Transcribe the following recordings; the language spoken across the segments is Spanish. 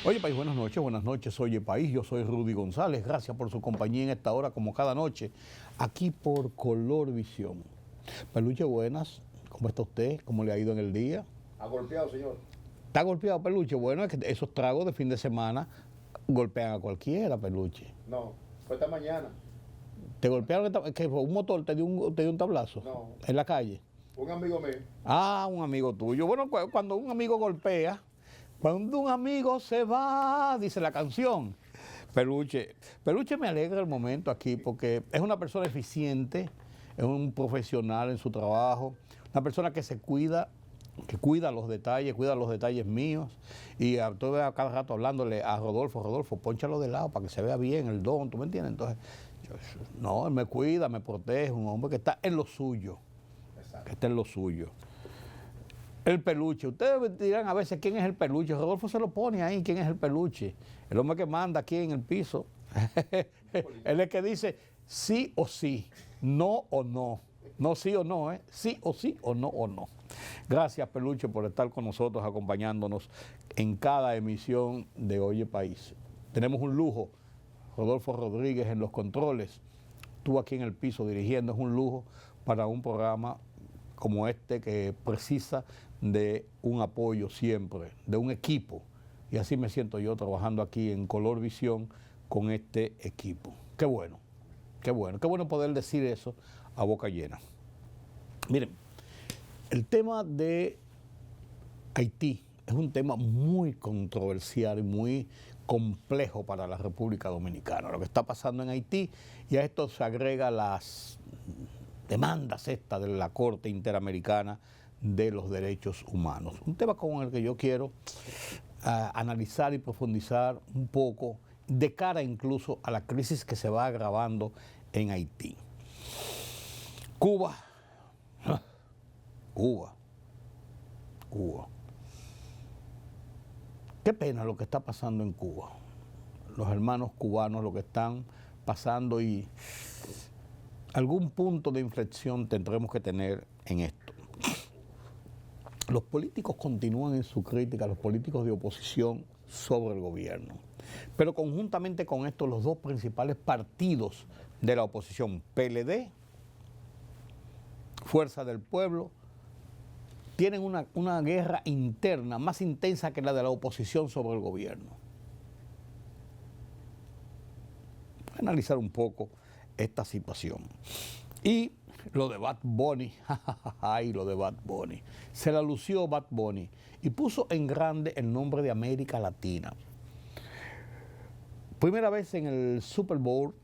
Oye País, buenas noches, oye País, yo soy Rudy González, gracias por su compañía en esta hora como cada noche, aquí por Color Visión. Peluche, buenas, ¿cómo está usted? ¿Cómo le ha ido en el día? ¿Ha golpeado, señor? ¿Está golpeado, Peluche? Bueno, es que esos tragos de fin de semana golpean a cualquiera, Peluche. No, fue esta mañana. ¿Te golpearon que un motor te dio un tablazo? No. ¿En la calle? Un amigo mío. Ah, un amigo tuyo. Bueno, cuando un amigo golpea, cuando un amigo se va, dice la canción. Peluche me alegra el momento aquí porque es una persona eficiente, es un profesional en su trabajo, una persona que se cuida, que cuida los detalles míos. Y estoy a cada rato hablándole a Rodolfo, pónchalo de lado para que se vea bien el don, ¿tú me entiendes? Entonces, no, él me cuida, me protege, un hombre que está en lo suyo, Exacto. que está en lo suyo. El Peluche, ustedes dirán a veces quién es el Peluche. Rodolfo se lo pone ahí, quién es el Peluche. El hombre que manda aquí en el piso. Él es el que dice sí o sí, no o no. No sí o no, sí o sí o no o no. Gracias, Peluche, por estar con nosotros, acompañándonos en cada emisión de Oye País. Tenemos un lujo, Rodolfo Rodríguez en los controles, tú aquí en el piso dirigiendo, es un lujo para un programa como este que precisa de un apoyo siempre, de un equipo. Y así me siento yo trabajando aquí en Color Visión con este equipo. Qué bueno poder decir eso a boca llena. Miren, el tema de Haití es un tema muy controversial y muy complejo para la República Dominicana. Lo que está pasando en Haití, y a esto se agrega las demandas esta de la Corte Interamericana de los Derechos Humanos. Un tema con el que yo quiero analizar y profundizar un poco de cara incluso a la crisis que se va agravando en Haití. Cuba. Qué pena lo que está pasando en Cuba. Los hermanos cubanos lo que están pasando, y algún punto de inflexión tendremos que tener en esto. Los políticos continúan en su crítica, los políticos de oposición sobre el gobierno. Pero conjuntamente con esto, los dos principales partidos de la oposición, PLD, Fuerza del Pueblo, tienen una guerra interna más intensa que la de la oposición sobre el gobierno. Voy a analizar un poco esta situación. Y lo de Bad Bunny, ay, lo de Bad Bunny. Se la lució Bad Bunny y puso en grande el nombre de América Latina. Primera vez en el Super Bowl,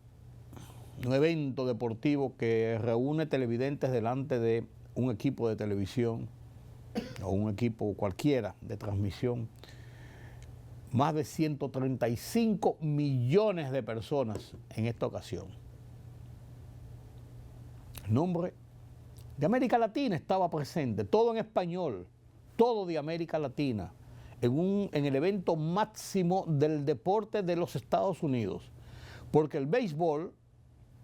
un evento deportivo que reúne televidentes delante de un equipo de televisión o un equipo cualquiera de transmisión. Más de 135 millones de personas en esta ocasión. El nombre de América Latina estaba presente, todo en español, todo de América Latina, en el evento máximo del deporte de los Estados Unidos, porque el béisbol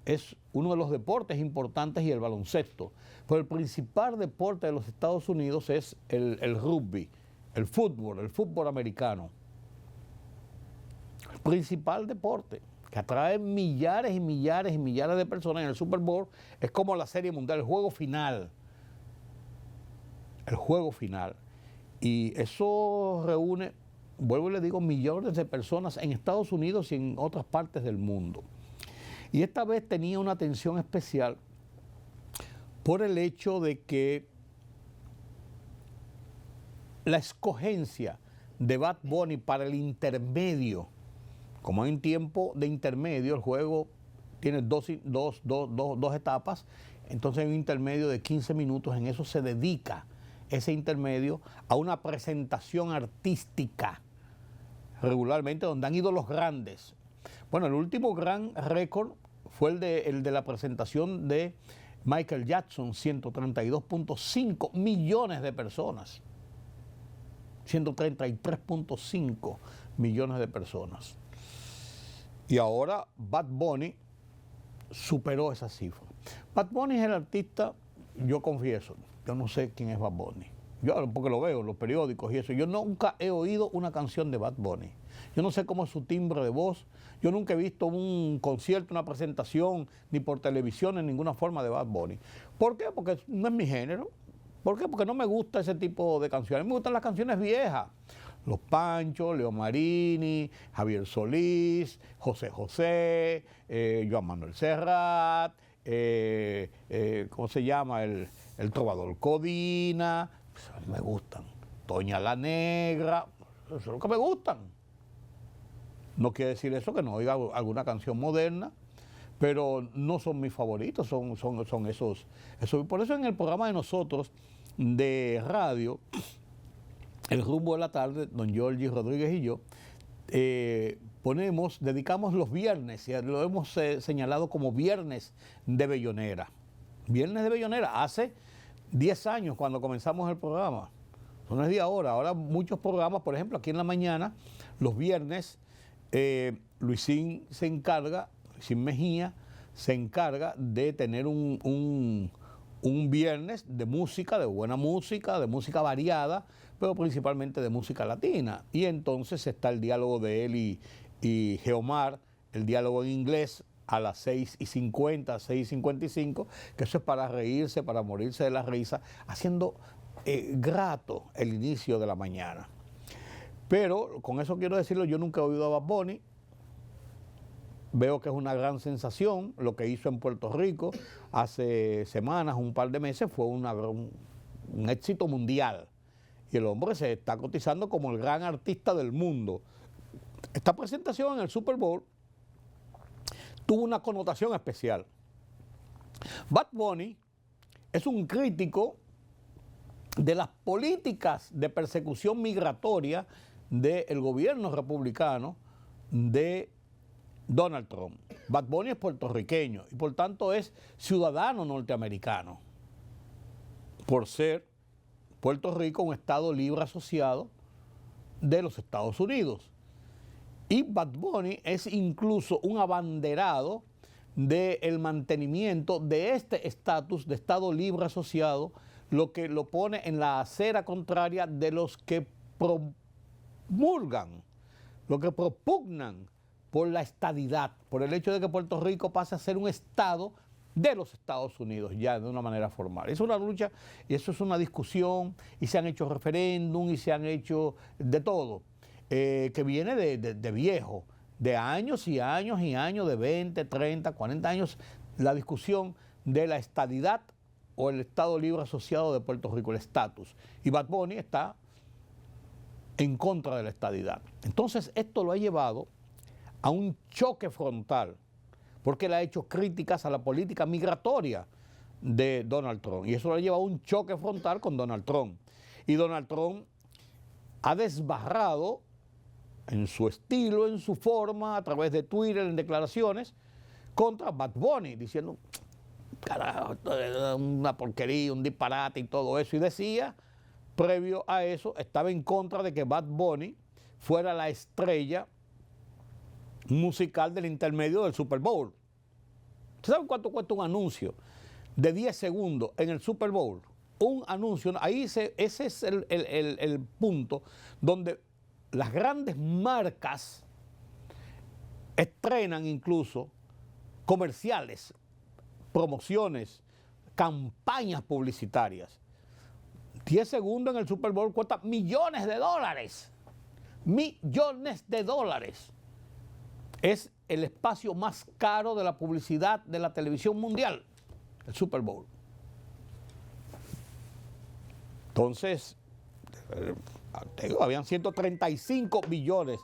es uno de los deportes importantes y el baloncesto, pero el principal deporte de los Estados Unidos es el rugby, el fútbol americano, el principal deporte que atrae millares y millares y millares de personas. En el Super Bowl es como la Serie Mundial, el juego final. Y eso reúne, vuelvo y le digo, millones de personas en Estados Unidos y en otras partes del mundo. Y esta vez tenía una atención especial por el hecho de que la escogencia de Bad Bunny para el intermedio, como hay un tiempo de intermedio, el juego tiene dos etapas, entonces hay un intermedio de 15 minutos, en eso se dedica ese intermedio a una presentación artística, regularmente donde han ido los grandes. Bueno, el último gran récord fue el de la presentación de Michael Jackson, 132.5 millones de personas. 133.5 millones de personas. Y ahora Bad Bunny superó esa cifra. Bad Bunny es el artista, yo confieso, yo no sé quién es Bad Bunny. Yo porque lo veo en los periódicos y eso. Yo nunca he oído una canción de Bad Bunny. Yo no sé cómo es su timbre de voz. Yo nunca he visto un concierto, una presentación, ni por televisión, en ninguna forma de Bad Bunny. ¿Por qué? Porque no es mi género. ¿Por qué? Porque no me gusta ese tipo de canciones. Me gustan las canciones viejas. Los Panchos, Leo Marini, Javier Solís, José José, Joan Manuel Serrat, ¿cómo se llama? El Trovador Codina. Me gustan. Toña la Negra. Eso es lo que me gustan. No quiere decir eso que no oiga alguna canción moderna, pero no son mis favoritos, son esos. Por eso en el programa de nosotros de radio, El Rumbo de la Tarde, don Giorgi Rodríguez y yo, dedicamos los viernes, y lo hemos señalado como Viernes de Bellonera. Viernes de Bellonera, hace 10 años cuando comenzamos el programa. Eso no es de ahora. Ahora muchos programas, por ejemplo, aquí en la mañana, los viernes, Luisín Mejía se encarga de tener un viernes de música, de buena música, de música variada, pero principalmente de música latina. Y entonces está el diálogo de él y Geomar, el diálogo en inglés, a las 6:50, 6:55, que eso es para reírse, para morirse de la risa, haciendo grato el inicio de la mañana. Pero con eso quiero decirlo, yo nunca he oído a Bad Bunny. Veo que es una gran sensación. Lo que hizo en Puerto Rico hace semanas, un par de meses, fue un éxito mundial. Y el hombre se está cotizando como el gran artista del mundo. Esta presentación en el Super Bowl tuvo una connotación especial. Bad Bunny es un crítico de las políticas de persecución migratoria del gobierno republicano de Donald Trump. Bad Bunny es puertorriqueño y por tanto es ciudadano norteamericano, por ser Puerto Rico un estado libre asociado de los Estados Unidos. Y Bad Bunny es incluso un abanderado del mantenimiento de este estatus de estado libre asociado, lo que lo pone en la acera contraria de los que promulgan, lo que propugnan por la estadidad, por el hecho de que Puerto Rico pase a ser un estado de los Estados Unidos, ya de una manera formal. Es una lucha y eso es una discusión, y se han hecho referéndum y se han hecho de todo, que viene de viejo, de años y años y años, de 20, 30, 40 años, la discusión de la estadidad o el Estado Libre Asociado de Puerto Rico, el estatus. Y Bad Bunny está en contra de la estadidad. Entonces esto lo ha llevado a un choque frontal, porque él ha hecho críticas a la política migratoria de Donald Trump. Y eso lo ha llevado a un choque frontal con Donald Trump. Y Donald Trump ha desbarrado en su estilo, en su forma, a través de Twitter, en declaraciones, contra Bad Bunny, diciendo, carajo, esto es una porquería, un disparate y todo eso. Y decía, previo a eso, estaba en contra de que Bad Bunny fuera la estrella musical del intermedio del Super Bowl. ¿Ustedes saben cuánto cuesta un anuncio de 10 segundos en el Super Bowl? Un anuncio, ese es el punto donde las grandes marcas estrenan incluso comerciales, promociones, campañas publicitarias. 10 segundos en el Super Bowl cuesta millones de dólares. Millones de dólares. Es el espacio más caro de la publicidad de la televisión mundial, el Super Bowl. Entonces, habían 135 millones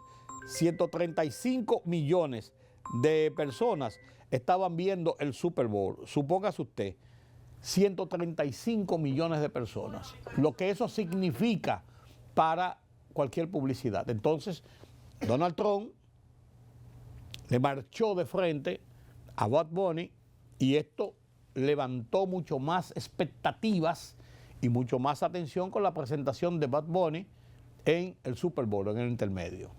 de personas estaban viendo el Super Bowl. Supóngase usted, 135 millones de personas, lo que eso significa para cualquier publicidad. Entonces, Donald Trump le marchó de frente a Bad Bunny y esto levantó mucho más expectativas y mucho más atención con la presentación de Bad Bunny en el Super Bowl, en el intermedio.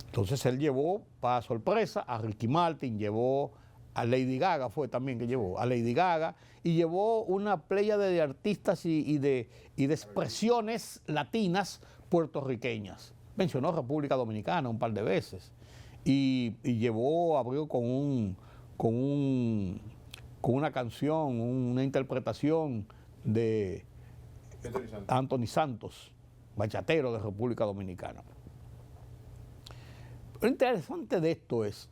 Entonces él llevó, para sorpresa, a Ricky Martin, llevó a Lady Gaga fue también que llevó, a Lady Gaga, y llevó una pléyade de artistas y de expresiones latinas puertorriqueñas. Mencionó República Dominicana un par de veces y abrió con una canción, una interpretación de Anthony Santos, bachatero de República Dominicana. Lo interesante de esto es,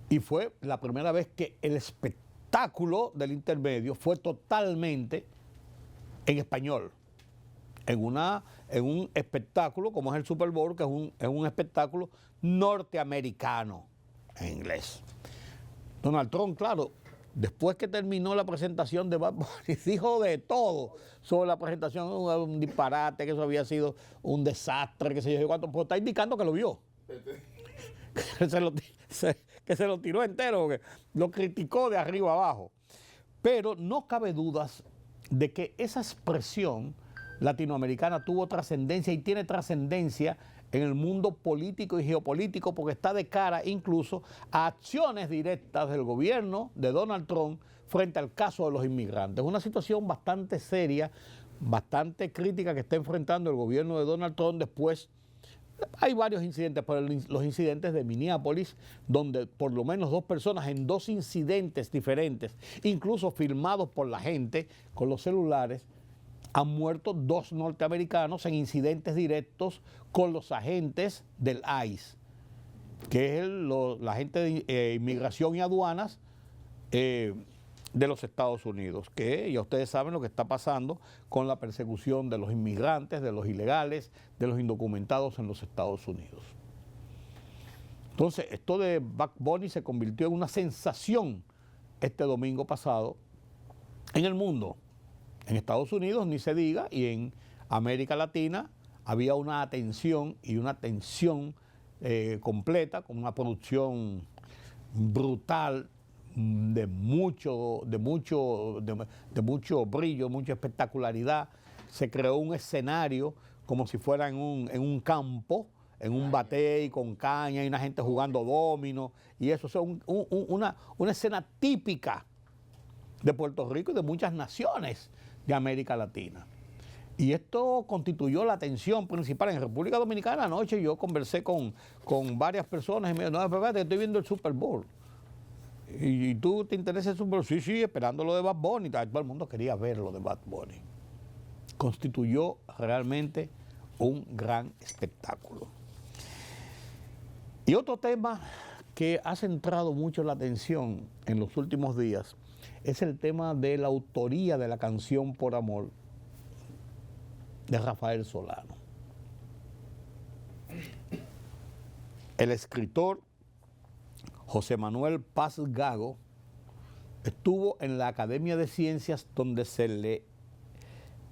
y fue la primera vez que el espectáculo del intermedio fue totalmente en español, en un espectáculo como es el Super Bowl, que es un espectáculo norteamericano en inglés. Donald Trump, claro, después que terminó la presentación de Bad Bunny, dijo de todo sobre la presentación, un disparate, que eso había sido un desastre, que se yo cuánto, pues está indicando que lo vio. Que se lo tiró entero, que lo criticó de arriba abajo. Pero no cabe dudas de que esa expresión latinoamericana tuvo trascendencia y tiene trascendencia en el mundo político y geopolítico, porque está de cara incluso a acciones directas del gobierno de Donald Trump frente al caso de los inmigrantes. Una situación bastante seria, bastante crítica que está enfrentando el gobierno de Donald Trump después. Hay varios incidentes, pero los incidentes de Minneapolis, donde por lo menos 2 personas en 2 incidentes diferentes, incluso filmados por la gente con los celulares, han muerto 2 norteamericanos en incidentes directos con los agentes del ICE, que es la gente de inmigración y aduanas de los Estados Unidos, que ya ustedes saben lo que está pasando con la persecución de los inmigrantes, de los ilegales, de los indocumentados en los Estados Unidos. Entonces, esto de Bad Bunny se convirtió en una sensación este domingo pasado en el mundo. En Estados Unidos ni se diga, y en América Latina había una atención y una atención completa, con una producción brutal, de mucho brillo, mucha espectacularidad. Se creó un escenario como si fuera en un campo, en un batey con caña y una gente jugando domino, y eso es una escena típica de Puerto Rico y de muchas naciones de América Latina. Y esto constituyó la atención principal en República Dominicana. Anoche yo conversé con varias personas y me dijeron, no, espérate, estoy viendo el Super Bowl. ¿Y tú te interesa el Super Bowl? Sí, esperando lo de Bad Bunny. Todo el mundo quería ver lo de Bad Bunny. Constituyó realmente un gran espectáculo. Y otro tema que ha centrado mucho la atención en los últimos días es el tema de la autoría de la canción Por Amor de Rafael Solano. El escritor José Manuel Paz Gago estuvo en la Academia de Ciencias, donde se le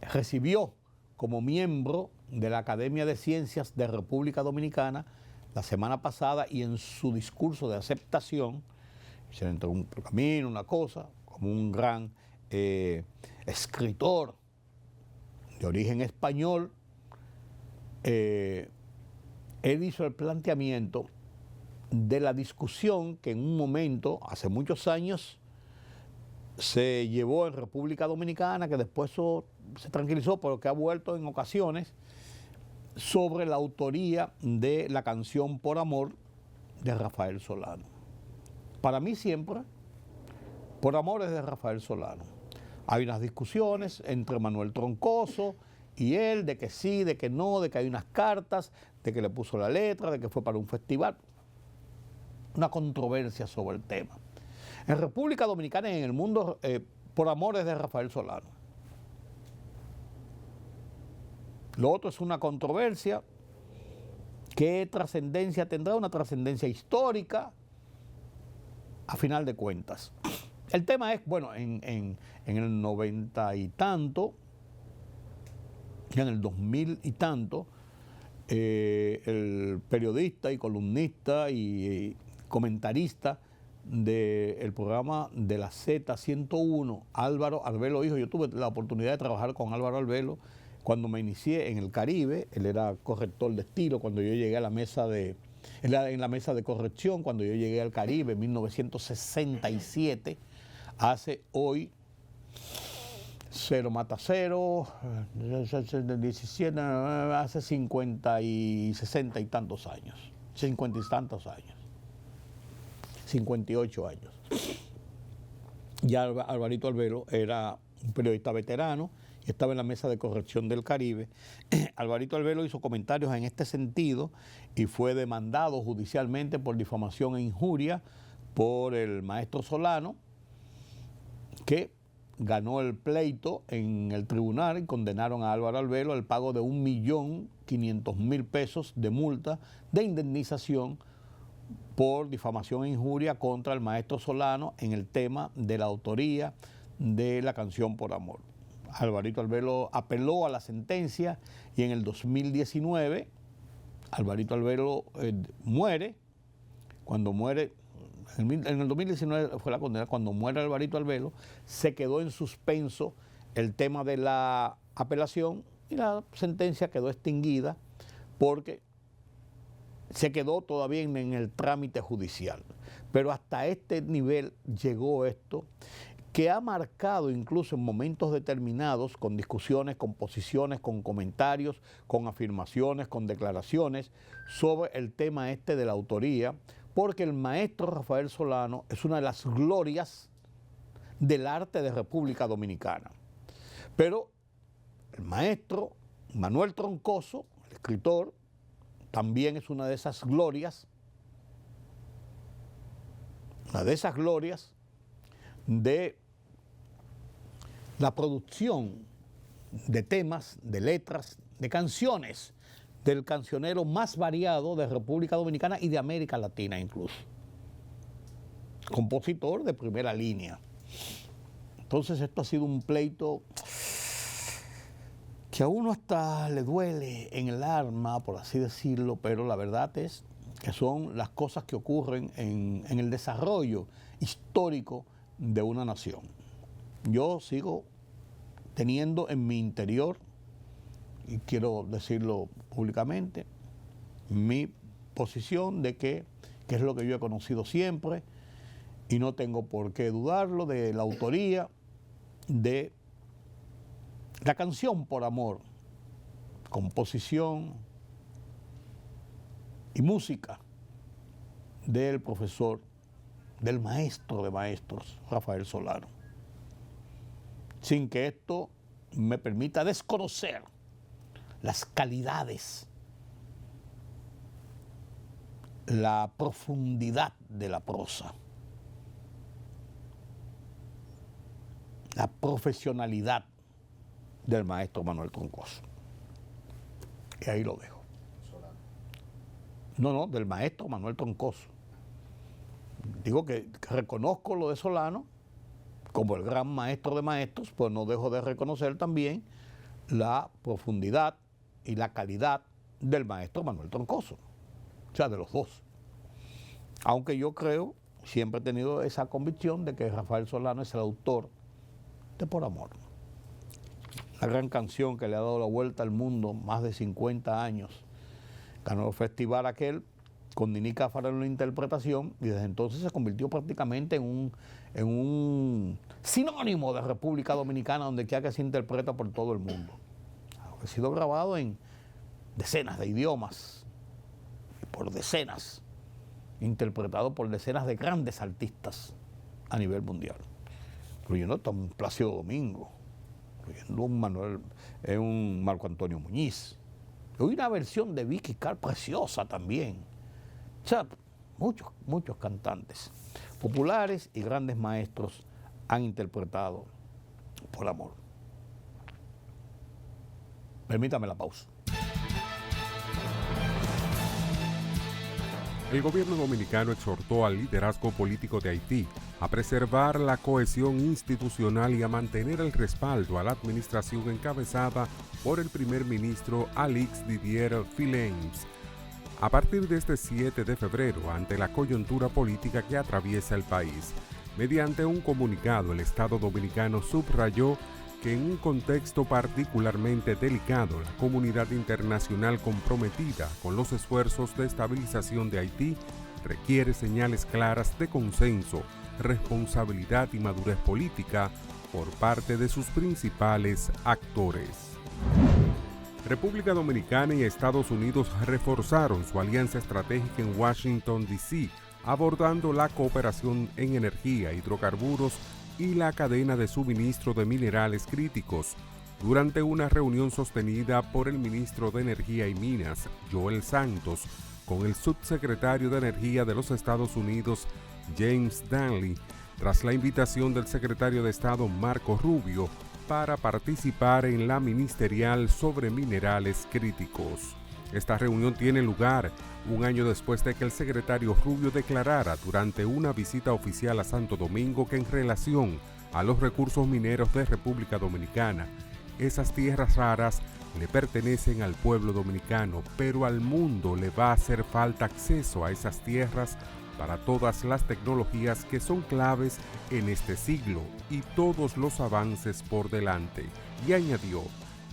recibió como miembro de la Academia de Ciencias de República Dominicana la semana pasada, y en su discurso de aceptación se le entregó un pergamino, una cosa, como un gran escritor de origen español. Él hizo el planteamiento de la discusión que en un momento, hace muchos años, se llevó en República Dominicana, que después se tranquilizó, pero que ha vuelto en ocasiones, sobre la autoría de la canción Por Amor de Rafael Solano. Para mí siempre, Por Amor es de Rafael Solano. Hay unas discusiones entre Manuel Troncoso y él, de que sí, de que no, de que hay unas cartas, de que le puso la letra, de que fue para un festival. Una controversia sobre el tema. En República Dominicana y en el mundo, Por Amor es de Rafael Solano. Lo otro es una controversia. ¿Qué trascendencia tendrá? Una trascendencia histórica, a final de cuentas. El tema es, bueno, en el 90 y tanto, en el 2000 y tanto, el periodista y columnista y comentarista del programa de la Z101, Álvaro Albelo Hijo. Yo tuve la oportunidad de trabajar con Álvaro Albelo cuando me inicié en el Caribe. Él era corrector de estilo cuando yo llegué a la mesa de en la mesa de corrección, cuando yo llegué al Caribe en 1967, hace hoy 0 mata 0, 17, hace 50 y 60 y tantos años, 50 y tantos años, 58 años. Ya Alvarito Albelo era un periodista veterano y estaba en la mesa de corrección del Caribe. Alvarito Albelo hizo comentarios en este sentido y fue demandado judicialmente por difamación e injuria por el maestro Solano, que ganó el pleito en el tribunal y condenaron a Álvaro Albelo al pago de 1.500.000 pesos de multa de indemnización por difamación e injuria contra el maestro Solano en el tema de la autoría de la canción Por Amor. Alvarito Albelo apeló a la sentencia y en el 2019 Alvarito Albelo muere. Cuando muere, en el 2019 fue la condena, cuando muere Alvarito Albelo, se quedó en suspenso el tema de la apelación y la sentencia quedó extinguida porque se quedó todavía en el trámite judicial. Pero hasta este nivel llegó esto, que ha marcado incluso en momentos determinados, con discusiones, con posiciones, con comentarios, con afirmaciones, con declaraciones, sobre el tema este de la autoría, porque el maestro Rafael Solano es una de las glorias del arte de República Dominicana. Pero el maestro Manuel Troncoso, el escritor, también es una de esas glorias, de la producción de temas, de letras, de canciones, del cancionero más variado de República Dominicana y de América Latina incluso. Compositor de primera línea. Entonces esto ha sido un pleito que a uno hasta le duele en el alma, por así decirlo, pero la verdad es que son las cosas que ocurren en el desarrollo histórico de una nación. Yo sigo teniendo en mi interior, y quiero decirlo públicamente, mi posición de que es lo que yo he conocido siempre, y no tengo por qué dudarlo, de la autoría de la canción Por Amor, composición y música del profesor, del maestro de maestros, Rafael Solano. Sin que esto me permita desconocer las calidades, la profundidad de la prosa, la profesionalidad del maestro Manuel Troncoso. Y ahí lo dejo. No, del maestro Manuel Troncoso. Digo que reconozco lo de Solano como el gran maestro de maestros, pues no dejo de reconocer también la profundidad y la calidad del maestro Manuel Troncoso. O sea, de los dos. Aunque yo creo, siempre he tenido esa convicción de que Rafael Solano es el autor de Por Amor. La gran canción que le ha dado la vuelta al mundo, más de 50 años. Ganó el festival aquel con Nini Cáfaro en la interpretación y desde entonces se convirtió prácticamente en un sinónimo de República Dominicana donde quiera que se interpreta por todo el mundo. Ha sido grabado en decenas de idiomas, y por decenas, interpretado por decenas de grandes artistas a nivel mundial, incluyendo un Plácido Domingo, incluyendo un Marco Antonio Muñiz. Hay una versión de Vicky Carr preciosa también. O sea, muchos cantantes populares y grandes maestros han interpretado Por Amor. Permítame la pausa. El gobierno dominicano exhortó al liderazgo político de Haití a preservar la cohesión institucional y a mantener el respaldo a la administración encabezada por el primer ministro Alix Didier Fillens. A partir de este 7 de febrero, ante la coyuntura política que atraviesa el país, mediante un comunicado, el Estado dominicano subrayó que en un contexto particularmente delicado, la comunidad internacional comprometida con los esfuerzos de estabilización de Haití requiere señales claras de consenso, responsabilidad y madurez política por parte de sus principales actores. República Dominicana y Estados Unidos reforzaron su alianza estratégica en Washington, D.C., abordando la cooperación en energía, hidrocarburos y la cadena de suministro de minerales críticos durante una reunión sostenida por el ministro de Energía y Minas, Joel Santos, con el subsecretario de Energía de los Estados Unidos, James Danley, tras la invitación del secretario de Estado Marco Rubio para participar en la ministerial sobre minerales críticos. Esta reunión tiene lugar un año después de que el secretario Rubio declarara durante una visita oficial a Santo Domingo que en relación a los recursos mineros de República Dominicana, esas tierras raras le pertenecen al pueblo dominicano, pero al mundo le va a hacer falta acceso a esas tierras para todas las tecnologías que son claves en este siglo y todos los avances por delante. Y añadió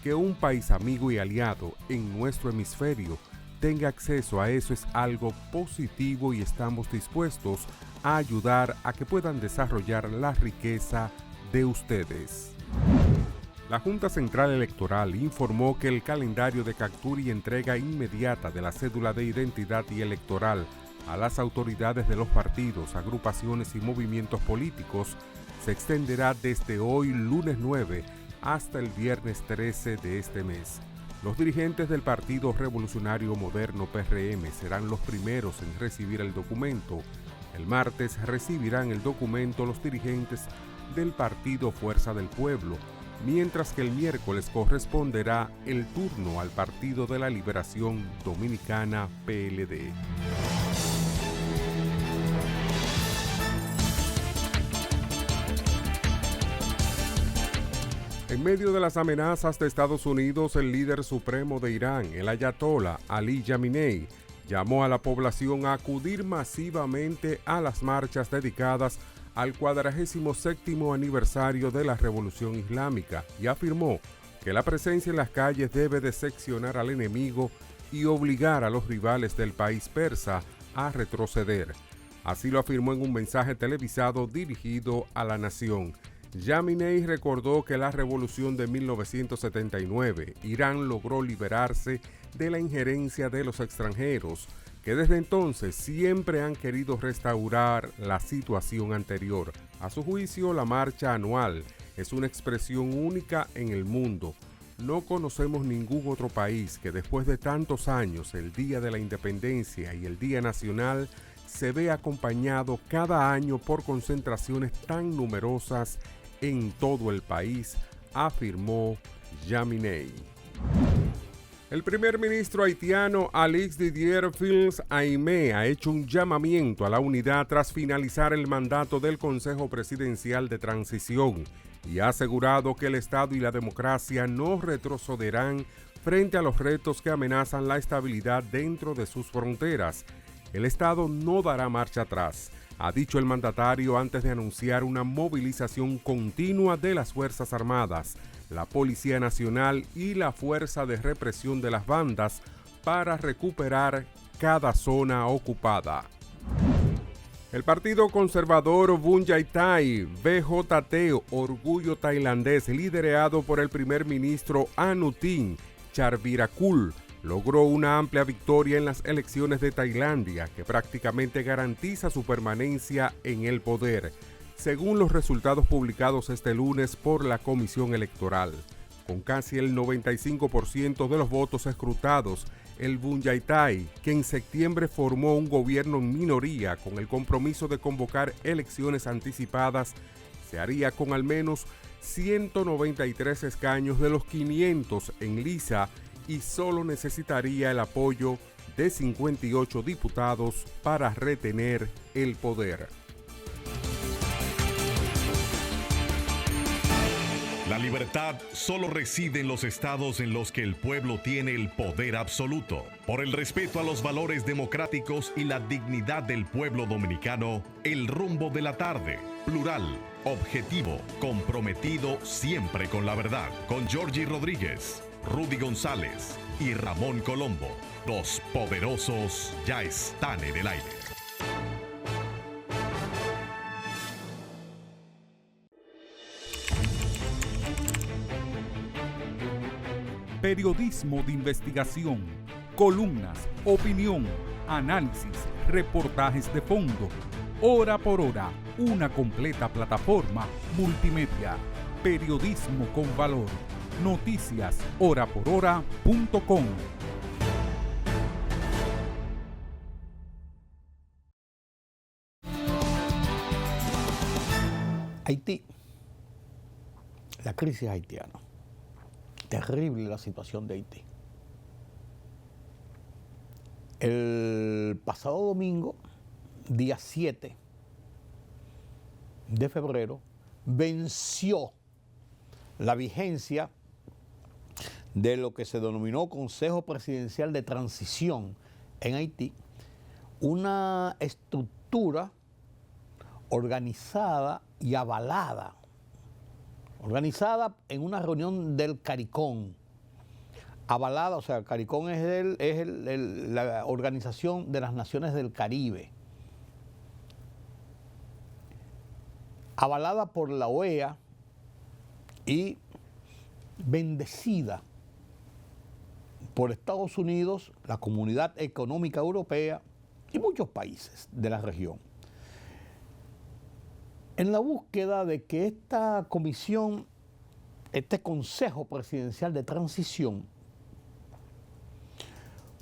que un país amigo y aliado en nuestro hemisferio tenga acceso a eso es algo positivo y estamos dispuestos a ayudar a que puedan desarrollar la riqueza de ustedes. La Junta Central Electoral informó que el calendario de captura y entrega inmediata de la cédula de identidad y electoral a las autoridades de los partidos, agrupaciones y movimientos políticos se extenderá desde hoy, lunes 9, hasta el viernes 13 de este mes. Los dirigentes del Partido Revolucionario Moderno PRM serán los primeros en recibir el documento. El martes recibirán el documento los dirigentes del Partido Fuerza del Pueblo, mientras que el miércoles corresponderá el turno al Partido de la Liberación Dominicana PLD. En medio de las amenazas de Estados Unidos, el líder supremo de Irán, el ayatolá Ali Khamenei, llamó a la población a acudir masivamente a las marchas dedicadas al 47º aniversario de la Revolución Islámica y afirmó que la presencia en las calles debe decepcionar al enemigo y obligar a los rivales del país persa a retroceder. Así lo afirmó en un mensaje televisado dirigido a la nación. Khamenei recordó que la revolución de 1979, Irán logró liberarse de la injerencia de los extranjeros, que desde entonces siempre han querido restaurar la situación anterior. A su juicio, la marcha anual es una expresión única en el mundo. No conocemos ningún otro país que después de tantos años, el Día de la Independencia y el Día Nacional, se ve acompañado cada año por concentraciones tan numerosas en todo el país, afirmó Khamenei. El primer ministro haitiano Alix Didier Fils-Aimé ha hecho un llamamiento a la unidad tras finalizar el mandato del Consejo Presidencial de Transición y ha asegurado que el Estado y la democracia no retrocederán frente a los retos que amenazan la estabilidad dentro de sus fronteras. El Estado no dará marcha atrás, ha dicho el mandatario antes de anunciar una movilización continua de las Fuerzas Armadas, la Policía Nacional y la Fuerza de Represión de las Bandas para recuperar cada zona ocupada. El Partido Conservador Bun Jay Thai, BJT, Orgullo Tailandés, liderado por el primer ministro Anutin Charvirakul, logró una amplia victoria en las elecciones de Tailandia, que prácticamente garantiza su permanencia en el poder, según los resultados publicados este lunes por la Comisión Electoral. Con casi el 95% de los votos escrutados, el Bun Jay Thai, que en septiembre formó un gobierno en minoría con el compromiso de convocar elecciones anticipadas, se haría con al menos 193 escaños de los 500 en lisa y solo necesitaría el apoyo de 58 diputados para retener el poder. La libertad solo reside en los estados en los que el pueblo tiene el poder absoluto. Por el respeto a los valores democráticos y la dignidad del pueblo dominicano, El Rumbo de la Tarde, Plural, objetivo, comprometido siempre con la verdad. Con Georgie Rodríguez, Rudy González y Ramón Colombo. Los poderosos ya están en el aire. Periodismo de investigación, columnas, opinión, análisis, reportajes de fondo. Hora por hora, una completa plataforma multimedia. Periodismo con valor. Noticias horaporhora.com. Haití, la crisis haitiana. Terrible la situación de Haití. El pasado domingo, día 7 de febrero, venció la vigencia de lo que se denominó Consejo Presidencial de Transición en Haití, una estructura organizada y avalada, organizada en una reunión del CARICOM, avalada, o sea, el CARICOM es la Organización de las Naciones del Caribe, avalada por la OEA y bendecida por Estados Unidos, la Comunidad Económica Europea y muchos países de la región, en la búsqueda de que esta comisión, este Consejo Presidencial de Transición,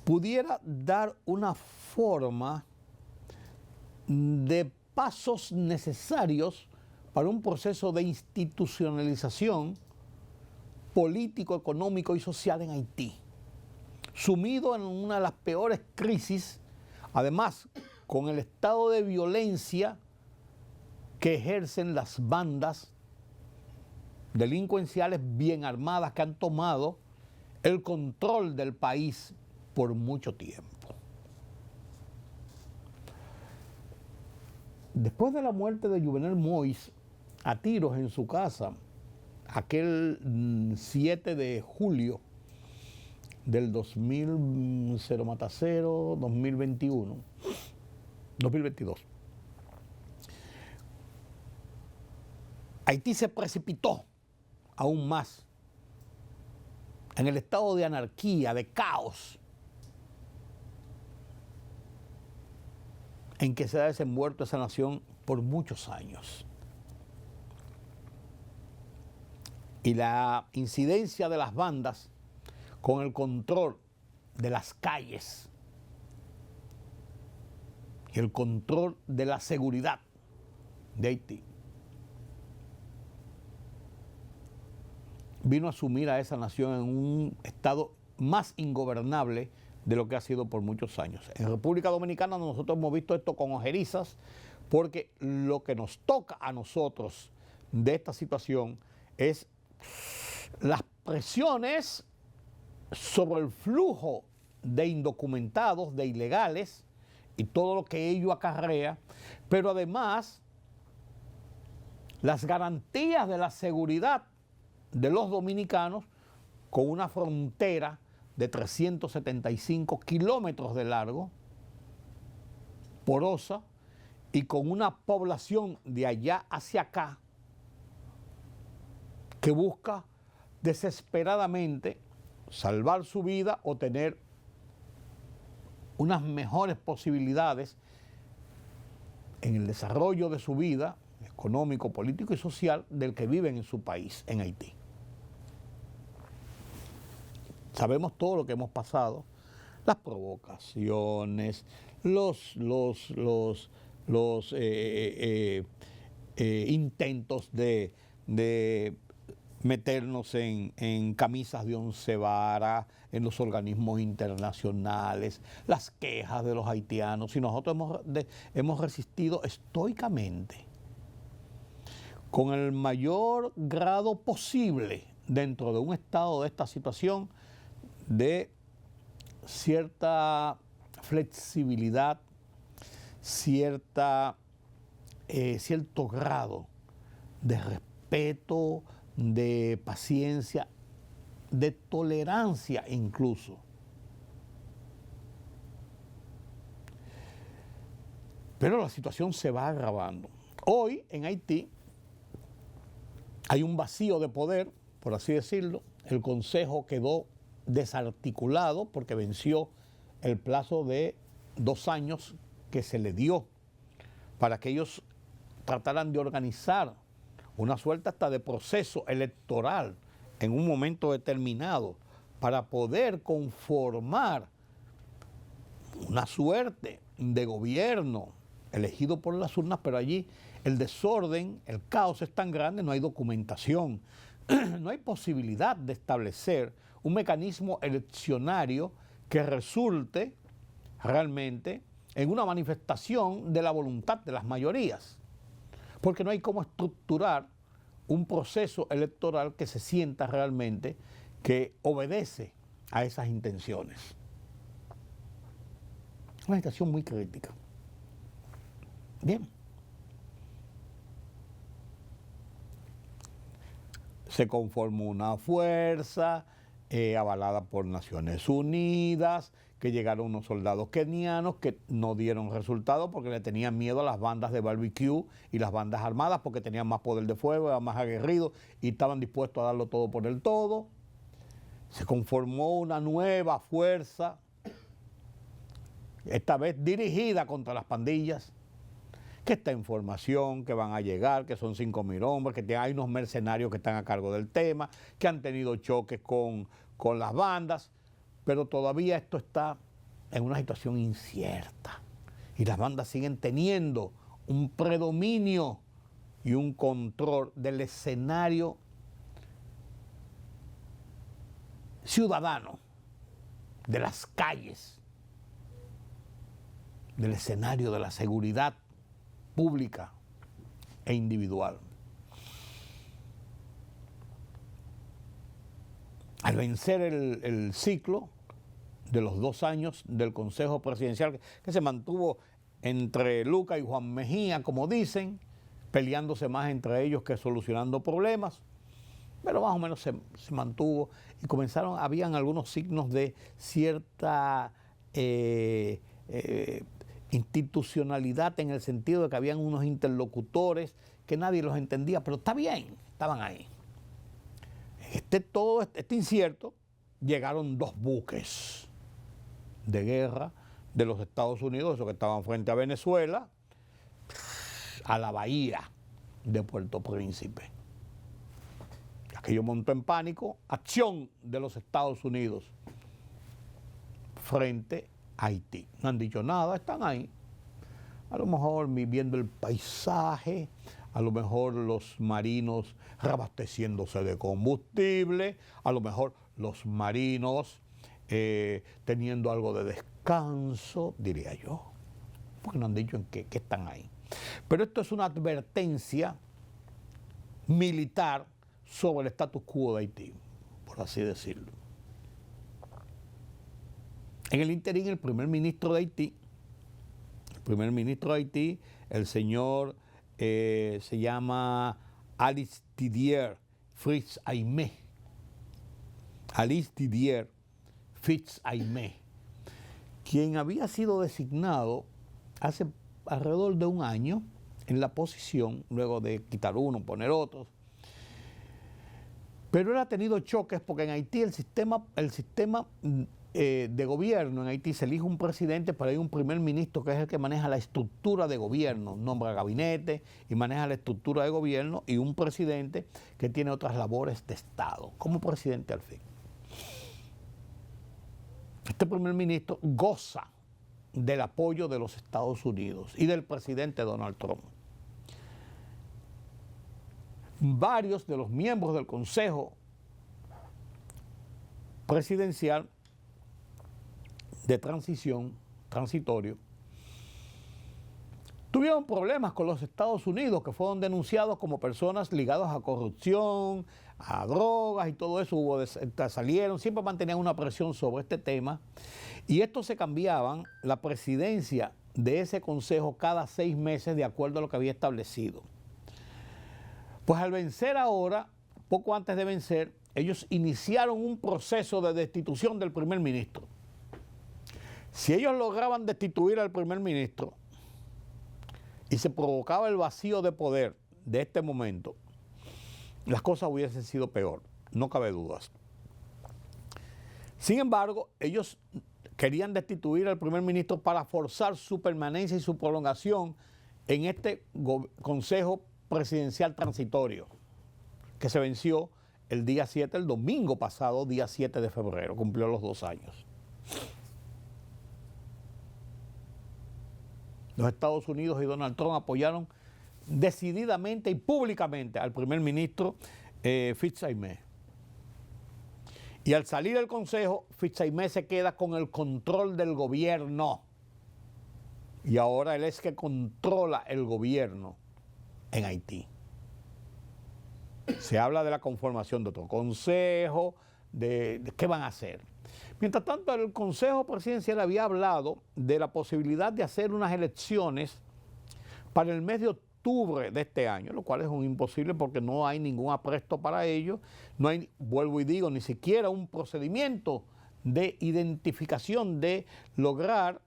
pudiera dar una forma de pasos necesarios para un proceso de institucionalización político, económico y social en Haití, sumido en una de las peores crisis, además con el estado de violencia que ejercen las bandas delincuenciales bien armadas que han tomado el control del país por mucho tiempo. Después de la muerte de Jovenel Moïse a tiros en su casa, aquel 7 de julio del 2022, Haití se precipitó aún más en el estado de anarquía, de caos, en que se ha desenvuelto esa nación por muchos años. Y la incidencia de las bandas con el control de las calles y el control de la seguridad de Haití vino a sumir a esa nación en un estado más ingobernable de lo que ha sido por muchos años. En República Dominicana nosotros hemos visto esto con ojerizas, porque lo que nos toca a nosotros de esta situación es las presiones sobre el flujo de indocumentados, de ilegales y todo lo que ello acarrea, pero además las garantías de la seguridad de los dominicanos con una frontera de 375 kilómetros de largo, porosa, y con una población de allá hacia acá que busca desesperadamente salvar su vida o tener unas mejores posibilidades en el desarrollo de su vida económico, político y social del que viven en su país, en Haití. Sabemos todo lo que hemos pasado, las provocaciones, los intentos de meternos en camisas de once varas, en los organismos internacionales, las quejas de los haitianos, y nosotros hemos resistido estoicamente, con el mayor grado posible dentro de un estado de esta situación, de cierta flexibilidad, cierto grado de respeto, de paciencia, de tolerancia incluso. Pero la situación se va agravando. Hoy en Haití hay un vacío de poder, por así decirlo. El Consejo quedó desarticulado porque venció el plazo de 2 años que se le dio para que ellos trataran de organizar una suerte hasta de proceso electoral en un momento determinado para poder conformar una suerte de gobierno elegido por las urnas, pero allí el desorden, el caos es tan grande, no hay documentación, no hay posibilidad de establecer un mecanismo eleccionario que resulte realmente en una manifestación de la voluntad de las mayorías, porque no hay cómo estructurar un proceso electoral que se sienta realmente que obedece a esas intenciones. Una situación muy crítica. Bien. Se conformó una fuerza avalada por Naciones Unidas, que llegaron unos soldados kenianos que no dieron resultado porque le tenían miedo a las bandas de barbecue y las bandas armadas porque tenían más poder de fuego, eran más aguerridos y estaban dispuestos a darlo todo por el todo. Se conformó una nueva fuerza, esta vez dirigida contra las pandillas, que está en formación, que van a llegar, que son 5.000 hombres, que hay unos mercenarios que están a cargo del tema, que han tenido choques con las bandas, pero todavía esto está en una situación incierta y las bandas siguen teniendo un predominio y un control del escenario ciudadano, de las calles, del escenario de la seguridad pública e individual. Al vencer el ciclo de los 2 años del Consejo Presidencial, que se mantuvo entre Lucas y Juan Mejía, como dicen, peleándose más entre ellos que solucionando problemas, pero más o menos se mantuvo y habían algunos signos de cierta institucionalidad en el sentido de que habían unos interlocutores que nadie los entendía, pero está bien, estaban ahí. Todo este incierto, llegaron 2 buques de guerra de los Estados Unidos, esos que estaban frente a Venezuela, a la bahía de Puerto Príncipe. Aquello montó en pánico, acción de los Estados Unidos frente a Haití. No han dicho nada, están ahí. A lo mejor viendo el paisaje, a lo mejor los marinos reabasteciéndose de combustible, a lo mejor los marinos teniendo algo de descanso, diría yo, porque no han dicho en qué están ahí. Pero esto es una advertencia militar sobre el status quo de Haití, por así decirlo. En el interín, el primer ministro de Haití, el señor se llama Aristide Fritz-Aimé. Aristide Fritz-Aimé, quien había sido designado hace alrededor de 1 año en la posición, luego de quitar uno, poner otros. Pero él ha tenido choques porque en Haití el sistema de gobierno, en Haití se elige un presidente, pero hay un primer ministro que es el que maneja la estructura de gobierno, nombra gabinete y maneja la estructura de gobierno, y un presidente que tiene otras labores de Estado, como presidente al fin. Este primer ministro goza del apoyo de los Estados Unidos y del presidente Donald Trump. Varios de los miembros del Consejo Presidencial de transición, transitorio, tuvieron problemas con los Estados Unidos, que fueron denunciados como personas ligadas a corrupción, a drogas y todo eso. Salieron, siempre mantenían una presión sobre este tema, y estos se cambiaban la presidencia de ese consejo cada 6 meses de acuerdo a lo que había establecido. Pues al vencer ahora, poco antes de vencer, ellos iniciaron un proceso de destitución del primer ministro. Si ellos lograban destituir al primer ministro y se provocaba el vacío de poder de este momento, las cosas hubiesen sido peor, no cabe dudas. Sin embargo, ellos querían destituir al primer ministro para forzar su permanencia y su prolongación en este Consejo Presidencial Transitorio, que se venció el día 7, el domingo pasado, día 7 de febrero, cumplió los 2 años. Los Estados Unidos y Donald Trump apoyaron decididamente y públicamente al primer ministro Fitzjaime. Y al salir del Consejo, Fitzjaime se queda con el control del gobierno. Y ahora él es que controla el gobierno en Haití. Se habla de la conformación de otro consejo, de qué van a hacer. Mientras tanto, el Consejo Presidencial había hablado de la posibilidad de hacer unas elecciones para el mes de octubre de este año, lo cual es un imposible porque no hay ningún apresto para ello, no hay, vuelvo y digo, ni siquiera un procedimiento de identificación, de lograr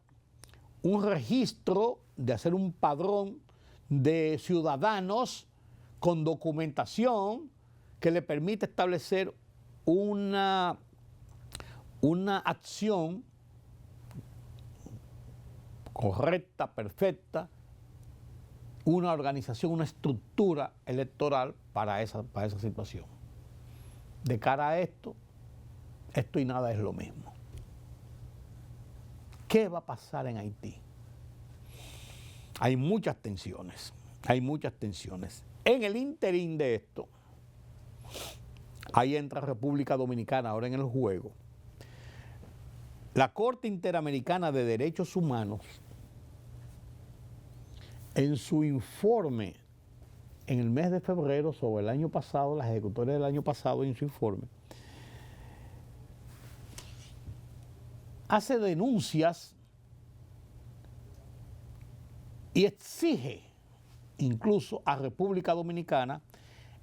un registro, de hacer un padrón de ciudadanos con documentación que le permite establecer una acción correcta, perfecta, una organización, una estructura electoral para esa situación. De cara a esto y nada es lo mismo. ¿Qué va a pasar en Haití? Hay muchas tensiones, En el interín de esto, ahí entra República Dominicana ahora en el juego. La Corte Interamericana de Derechos Humanos, en su informe en el mes de febrero sobre el año pasado, las ejecutorias del año pasado, en su informe, hace denuncias y exige incluso a República Dominicana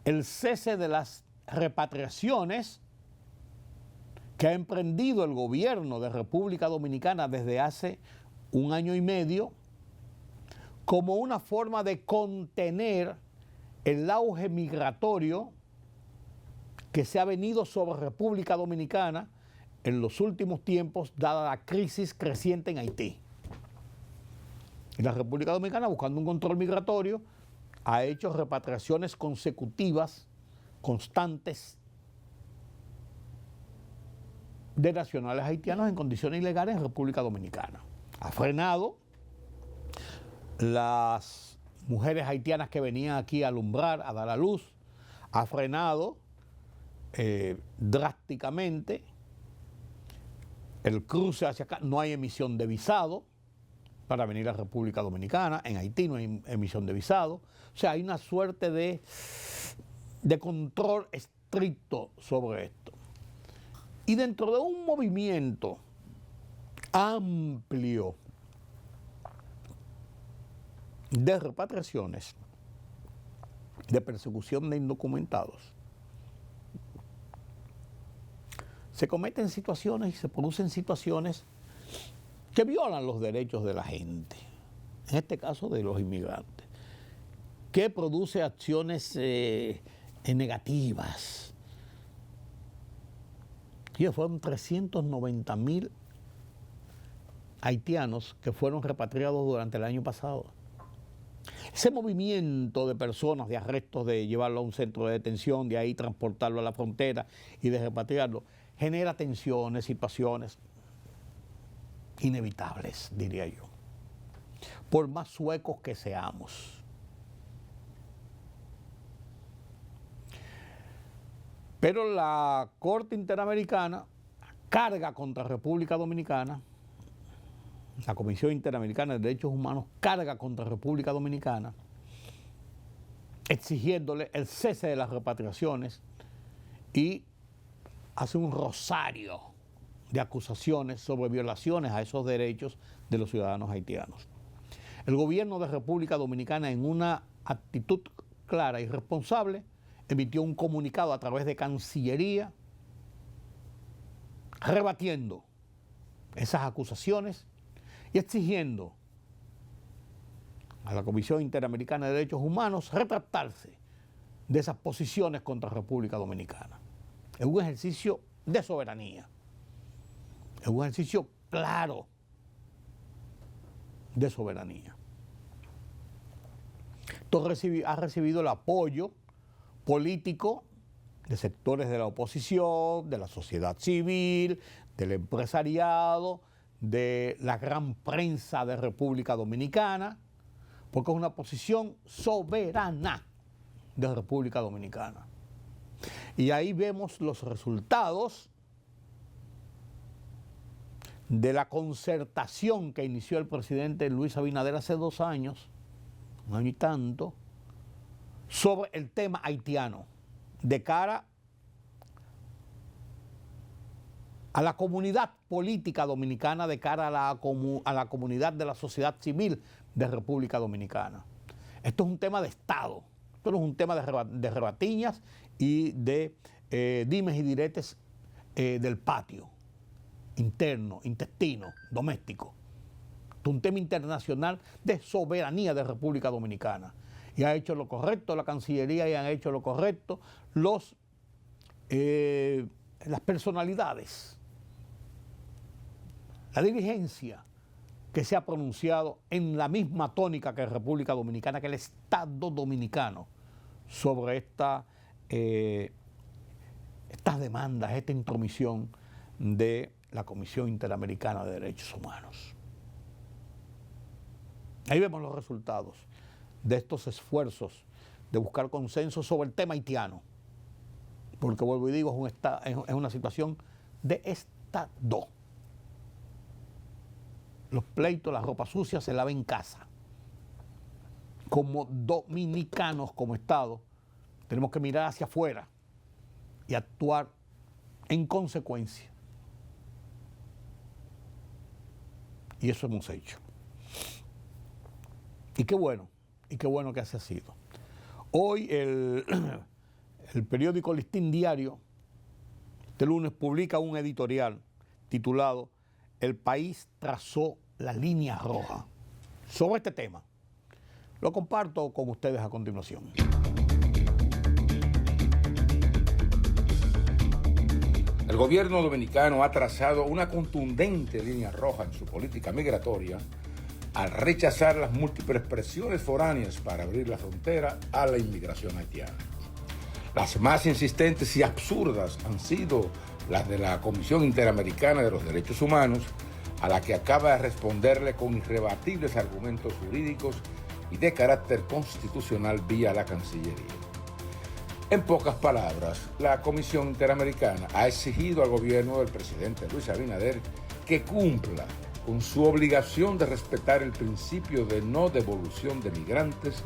el cese de las repatriaciones que ha emprendido el gobierno de República Dominicana desde hace 1 año y medio como una forma de contener el auge migratorio que se ha venido sobre República Dominicana en los últimos tiempos, dada la crisis creciente en Haití. Y la República Dominicana, buscando un control migratorio, ha hecho repatriaciones consecutivas, constantes, de nacionales haitianos en condiciones ilegales en República Dominicana. Ha frenado las mujeres haitianas que venían aquí a alumbrar, a dar a luz. Ha frenado drásticamente el cruce hacia acá. No hay emisión de visado para venir a República Dominicana. En Haití no hay emisión de visado. O sea, hay una suerte de control estricto sobre esto. Y dentro de un movimiento amplio de repatriaciones, de persecución de indocumentados, se cometen situaciones y se producen situaciones que violan los derechos de la gente, en este caso de los inmigrantes, que produce acciones negativas. Y fueron 390.000 haitianos que fueron repatriados durante el año pasado. Ese movimiento de personas, de arrestos, de llevarlo a un centro de detención, de ahí transportarlo a la frontera y de repatriarlo, genera tensiones, situaciones inevitables, diría yo, por más suecos que seamos. Pero la Corte Interamericana carga contra República Dominicana, la Comisión Interamericana de Derechos Humanos carga contra República Dominicana, exigiéndole el cese de las repatriaciones y hace un rosario de acusaciones sobre violaciones a esos derechos de los ciudadanos haitianos. El gobierno de República Dominicana, en una actitud clara y responsable, emitió un comunicado a través de Cancillería rebatiendo esas acusaciones y exigiendo a la Comisión Interamericana de Derechos Humanos retractarse de esas posiciones contra República Dominicana. Es un ejercicio de soberanía, es un ejercicio claro de soberanía. Esto ha recibido el apoyo político de sectores de la oposición, de la sociedad civil, del empresariado, de la gran prensa de República Dominicana, porque es una posición soberana de República Dominicana. Y ahí vemos los resultados de la concertación que inició el presidente Luis Abinader hace 2 años, 1 año y tanto, sobre el tema haitiano, de cara a la comunidad política dominicana, de cara a la comunidad de la sociedad civil de República Dominicana. Esto es un tema de Estado, esto no es un tema de rebatiñas y de dimes y diretes del patio, interno, intestino, doméstico. Esto es un tema internacional de soberanía de República Dominicana. Y ha hecho lo correcto la Cancillería y han hecho lo correcto las personalidades, la dirigencia que se ha pronunciado en la misma tónica que República Dominicana, que el Estado dominicano, sobre estas demandas, esta intromisión de la Comisión Interamericana de Derechos Humanos. Ahí vemos los resultados de estos esfuerzos de buscar consenso sobre el tema haitiano, porque vuelvo y digo, es una situación de Estado. Los pleitos, la ropa sucia se lava en casa. Como dominicanos, como Estado, tenemos que mirar hacia afuera y actuar en consecuencia. Y eso hemos hecho. Y qué bueno que así ha sido. Hoy el periódico Listín Diario, este lunes, publica un editorial titulado "El país trazó la línea roja" sobre este tema. Lo comparto con ustedes a continuación. El gobierno dominicano ha trazado una contundente línea roja en su política migratoria al rechazar las múltiples presiones foráneas para abrir la frontera a la inmigración haitiana. Las más insistentes y absurdas han sido las de la Comisión Interamericana de los Derechos Humanos, a la que acaba de responderle con irrebatibles argumentos jurídicos y de carácter constitucional vía la Cancillería. En pocas palabras, la Comisión Interamericana ha exigido al gobierno del presidente Luis Abinader que cumpla con su obligación de respetar el principio de no devolución de migrantes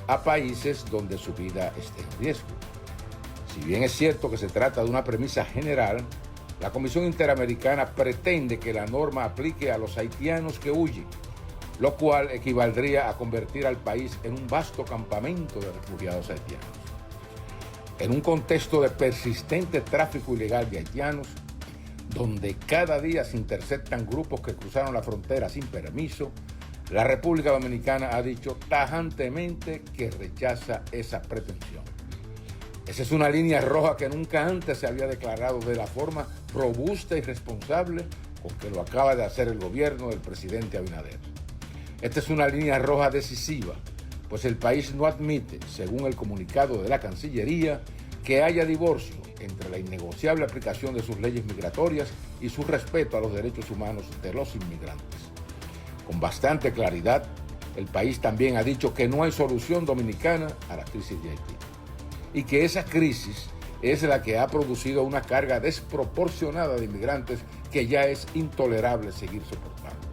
a países donde su vida esté en riesgo. Si bien es cierto que se trata de una premisa general, la Comisión Interamericana pretende que la norma aplique a los haitianos que huyen, lo cual equivaldría a convertir al país en un vasto campamento de refugiados haitianos. En un contexto de persistente tráfico ilegal de haitianos, donde cada día se interceptan grupos que cruzaron la frontera sin permiso, la República Dominicana ha dicho tajantemente que rechaza esa pretensión. Esa es una línea roja que nunca antes se había declarado de la forma robusta y responsable con que lo acaba de hacer el gobierno del presidente Abinader. Esta es una línea roja decisiva, pues el país no admite, según el comunicado de la Cancillería, que haya divorcio entre la innegociable aplicación de sus leyes migratorias y su respeto a los derechos humanos de los inmigrantes. Con bastante claridad, el país también ha dicho que no hay solución dominicana a la crisis de Haití y que esa crisis es la que ha producido una carga desproporcionada de inmigrantes que ya es intolerable seguir soportando.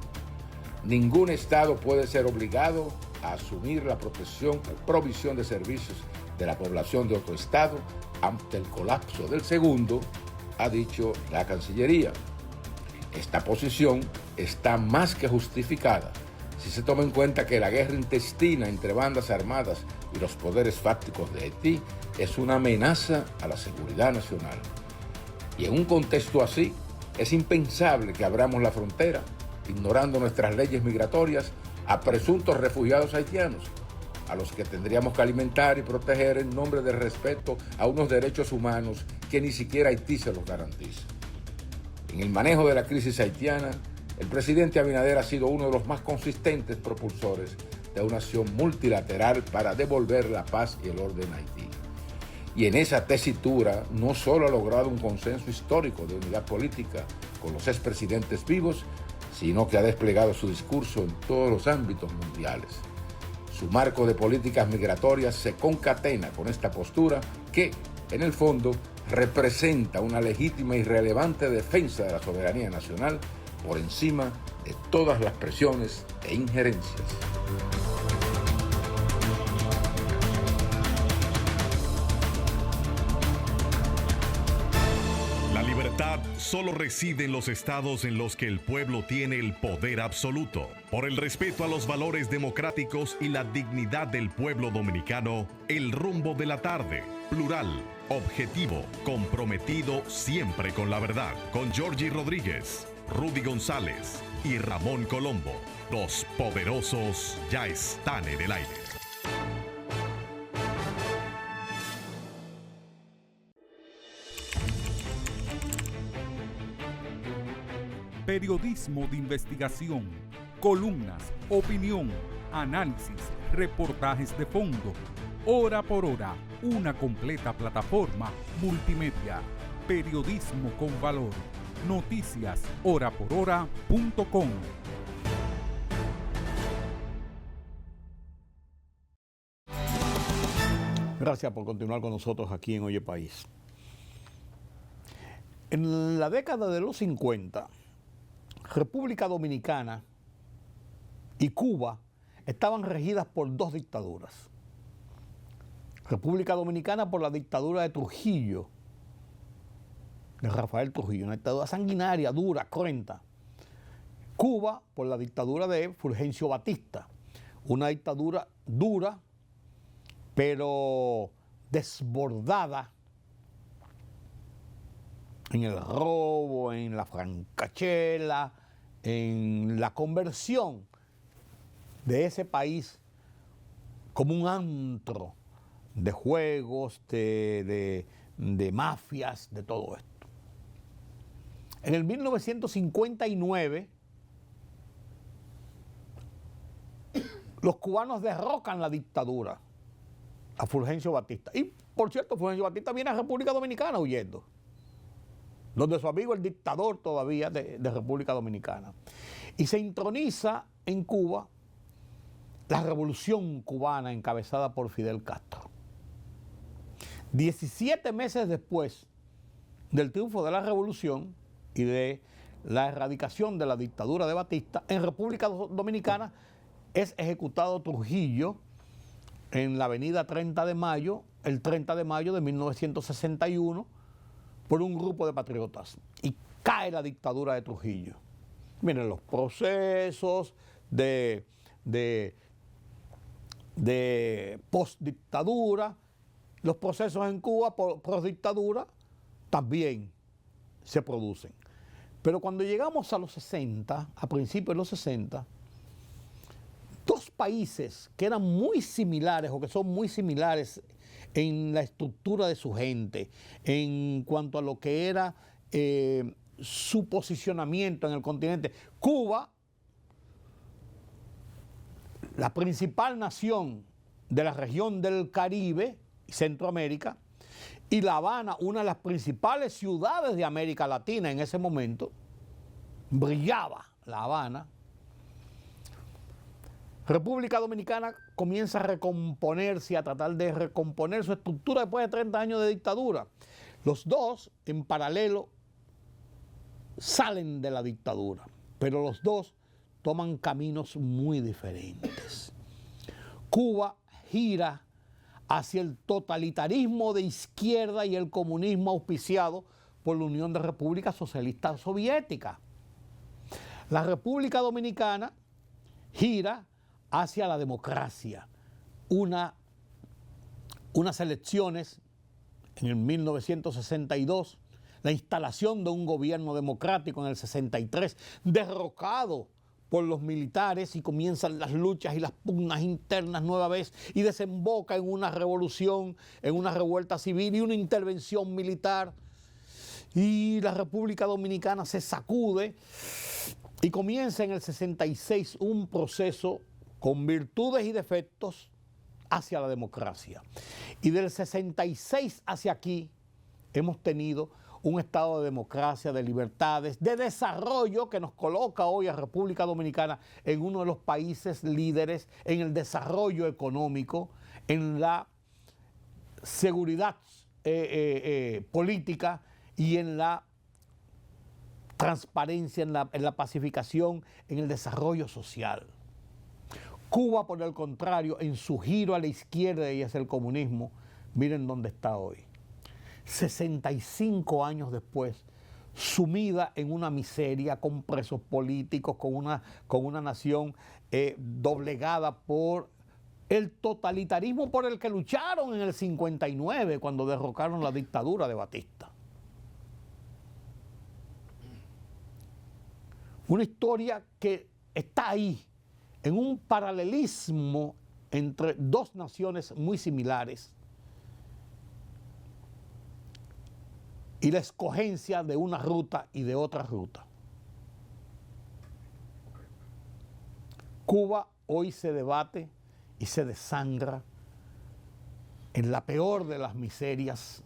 Ningún Estado puede ser obligado a asumir la protección o provisión de servicios de la población de otro Estado ante el colapso del segundo, ha dicho la Cancillería. Esta posición está más que justificada si se toma en cuenta que la guerra intestina entre bandas armadas y los poderes fácticos de Haití es una amenaza a la seguridad nacional. Y en un contexto así, es impensable que abramos la frontera, ignorando nuestras leyes migratorias, a presuntos refugiados haitianos, a los que tendríamos que alimentar y proteger en nombre del respeto a unos derechos humanos que ni siquiera Haití se los garantiza. En el manejo de la crisis haitiana, el presidente Abinader ha sido uno de los más consistentes propulsores de una acción multilateral para devolver la paz y el orden a Haití. Y en esa tesitura no solo ha logrado un consenso histórico de unidad política con los expresidentes vivos, sino que ha desplegado su discurso en todos los ámbitos mundiales. Su marco de políticas migratorias se concatena con esta postura que, en el fondo, representa una legítima y relevante defensa de la soberanía nacional por encima de todas las presiones e injerencias. La libertad solo reside en los estados en los que el pueblo tiene el poder absoluto. Por el respeto a los valores democráticos y la dignidad del pueblo dominicano, el rumbo de la tarde, plural, objetivo, comprometido siempre con la verdad. Con Georgie Rodríguez, Rudy González y Ramón Colombo. Los poderosos ya están en el aire. Periodismo de investigación, columnas, opinión, análisis, reportajes de fondo. Hora por hora, una completa plataforma multimedia. Periodismo con valor. Noticias horaporhora.com. Gracias por continuar con nosotros aquí en Oye País. En la década de los 50, República Dominicana y Cuba estaban regidas por dos dictaduras. República Dominicana por la dictadura de Trujillo, de Rafael Trujillo, una dictadura sanguinaria, dura, cruenta. Cuba por la dictadura de Fulgencio Batista, una dictadura dura, pero desbordada en el robo, en la francachela, en la conversión de ese país como un antro de juegos, de mafias, de todo esto. En el 1959, los cubanos derrocan la dictadura a Fulgencio Batista. Y, por cierto, Fulgencio Batista viene a República Dominicana huyendo, donde su amigo el dictador todavía de República Dominicana. Y se introniza en Cuba la revolución cubana encabezada por Fidel Castro. 17 meses después del triunfo de la revolución y de la erradicación de la dictadura de Batista, en República Dominicana es ejecutado Trujillo en la avenida 30 de Mayo, el 30 de mayo de 1961, por un grupo de patriotas. Y cae la dictadura de Trujillo. Miren, los procesos de postdictadura, los procesos en Cuba postdictadura también se producen. Pero cuando llegamos a los 60, a principios de los 60, dos países que eran muy similares o que son muy similares en la estructura de su gente, en cuanto a lo que era su posicionamiento en el continente. Cuba, la principal nación de la región del Caribe y Centroamérica, y La Habana, una de las principales ciudades de América Latina en ese momento, brillaba La Habana. República Dominicana comienza a recomponerse, a tratar de recomponer su estructura después de 30 años de dictadura. Los dos, en paralelo, salen de la dictadura, pero los dos toman caminos muy diferentes. Cuba gira hacia el totalitarismo de izquierda y el comunismo auspiciado por la Unión de Repúblicas Socialistas Soviéticas. La República Dominicana gira hacia la democracia, una unas elecciones en el 1962, la instalación de un gobierno democrático en el 63, derrocado por los militares, y comienzan las luchas y las pugnas internas nueva vez y desemboca en una revolución, en una revuelta civil y una intervención militar, y la República Dominicana se sacude y comienza en el 66 un proceso con virtudes y defectos hacia la democracia. Y del 66 hacia aquí hemos tenido un estado de democracia, de libertades, de desarrollo que nos coloca hoy a República Dominicana en uno de los países líderes en el desarrollo económico, en la seguridad política y en la transparencia, en la pacificación, en el desarrollo social. Cuba, por el contrario, en su giro a la izquierda y hacia el comunismo, miren dónde está hoy. 65 años después, sumida en una miseria, con presos políticos, con una nación doblegada por el totalitarismo por el que lucharon en el 59, cuando derrocaron la dictadura de Batista. Una historia que está ahí, en un paralelismo entre dos naciones muy similares y la escogencia de una ruta y de otra ruta. Cuba hoy se debate y se desangra en la peor de las miserias,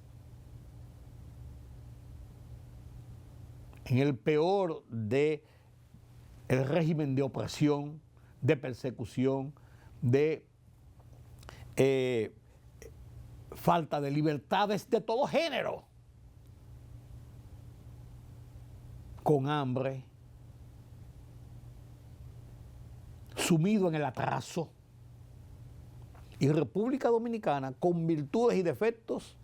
en el peor del régimen de opresión, de persecución, de falta de libertades de todo género, con hambre, sumido en el atraso, y República Dominicana con virtudes y defectos,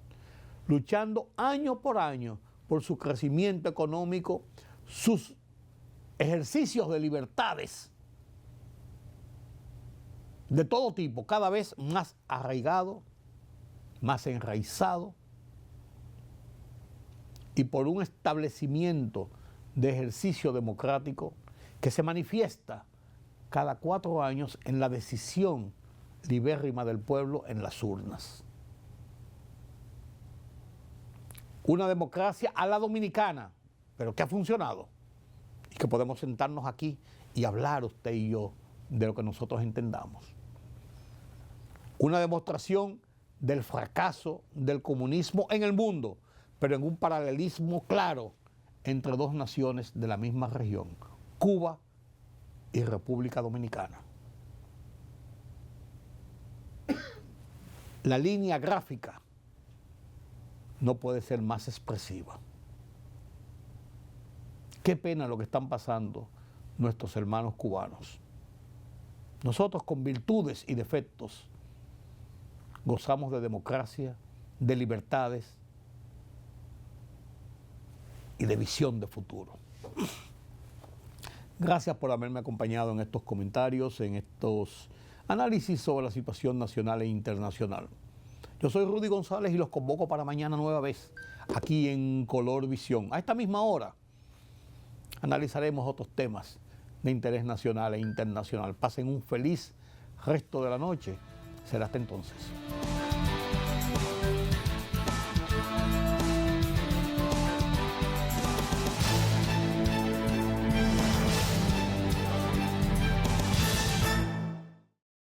luchando año por año por su crecimiento económico, sus ejercicios de libertades de todo tipo, cada vez más arraigado, más enraizado, y por un establecimiento de ejercicio democrático que se manifiesta cada 4 años en la decisión libérrima del pueblo en las urnas. Una democracia a la dominicana, pero que ha funcionado y que podemos sentarnos aquí y hablar usted y yo de lo que nosotros entendamos. Una demostración del fracaso del comunismo en el mundo, pero en un paralelismo claro entre dos naciones de la misma región, Cuba y República Dominicana. La línea gráfica no puede ser más expresiva. Qué pena lo que están pasando nuestros hermanos cubanos. Nosotros, con virtudes y defectos, gozamos de democracia, de libertades y de visión de futuro. Gracias por haberme acompañado en estos comentarios, en estos análisis sobre la situación nacional e internacional. Yo soy Rudy González y los convoco para mañana nueva vez, aquí en Color Visión. A esta misma hora analizaremos otros temas de interés nacional e internacional. Pasen un feliz resto de la noche. Será hasta entonces.